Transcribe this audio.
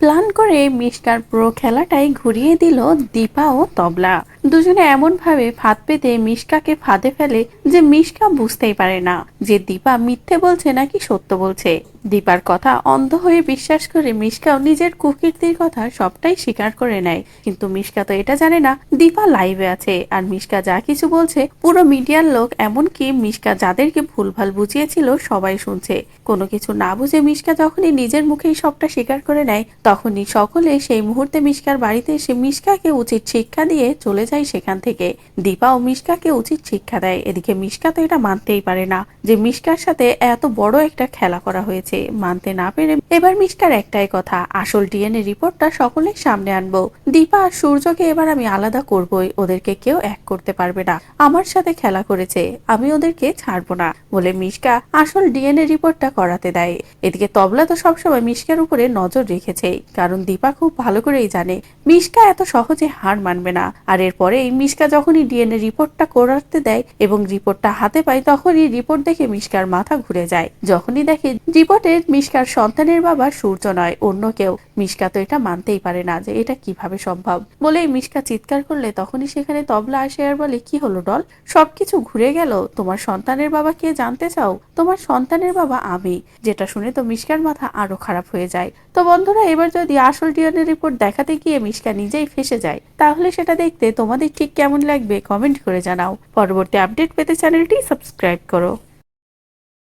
Plan করে মিশকার পুরো খেলাটাই ঘুরিয়ে দিল দীপা ও তবলা। দুজনে এমন ভাবে ফাঁদ পেতে মিশকাকে ফাঁদে ফেলে যে মিশকা বুঝতেই পারে না যে দীপা মিথ্যে বলছে নাকি সত্য বলছে। দীপার কথা অন্ধ হয়ে বিশ্বাস করে মিশকাও নিজের কুকীর্তির কথা সবটাই স্বীকার করে নেয়। কিন্তু মিশকা তো এটা জানে না দীপা লাইভে আছে, আর মিশকা যা কিছু বলছে পুরো মিডিয়ার লোক, এমনকি মিশকা যাদেরকে ভুলভাল বুঝিয়েছিল সবাই শুনছে। কোনো কিছু না বুঝে মিশকা যখনই নিজের মুখেই সবটা স্বীকার করে নেয়, তখনই সকলে সেই মুহূর্তে মিশকার বাড়িতে এসে মিশকাকে উচিত শিক্ষা দিয়ে চলে যায় সেখান থেকে। দীপা ও মিশকাকে উচিত শিক্ষা দেয়। এদিকে মিশকা তো এটা মানতেই পারে না যে মিশকার সাথে এত বড় একটা খেলা করা হয়েছে। মানতে না পেরে এবার মিশকার একটাই কথা, আসল ডিএনএ রিপোর্টটা সকলের সামনে আনবো। দীপা আর সূর্যকে এবার আমি আলাদা করবই, ওদেরকে কেউ এক করতে পারবে না। আমার সাথে খেলা করেছে, আমি ওদেরকে ছাড়বো না বলে মিশকা আসল ডিএনএ রিপোর্টটা করাতে দেয়। এদিকে তবলা তো সবসময় মিশকার উপরে নজর রেখেছে, কারণ দীপা খুব ভালো করেই জানে মিশকা এত সহজে হার মানবে না। আর এরপরে এই মিশকা যখনই ডিএনএ রিপোর্টটা করাতে দেয় এবং রিপোর্টটা হাতে পায়, তখনই রিপোর্ট দেখে মিশকার মাথা ঘুরে যায়। যখনই দেখে রিপোর্টে মিশকার সন্তানের বাবা সূর্য নয় অন্য কেউ, মিশকা তো এটা মানতেই পারে না যে এটা কিভাবে সম্ভব। বলে মিশকা চিৎকার করলে তখনই সেখানে তবলা আসে আর বলে, কি হলো ডল, সবকিছু ঘুরে গেল? তোমার সন্তানের বাবা কে জানতে চাও? তোমার সন্তানের বাবা আমি। যেটা শুনে তো মিশকার মাথা আরো খারাপ হয়ে যায়। তো বন্ধুরা, এবার যদি আসল ডিএনএ রিপোর্ট দেখাতে গিয়ে মিশকা নিজেই ফেসে যায়, তাহলে সেটা দেখতে তোমাদের ঠিক কেমন লাগবে কমেন্ট করে জানাও। পরবর্তী আপডেট পেতে চ্যানেলটি সাবস্ক্রাইব করো।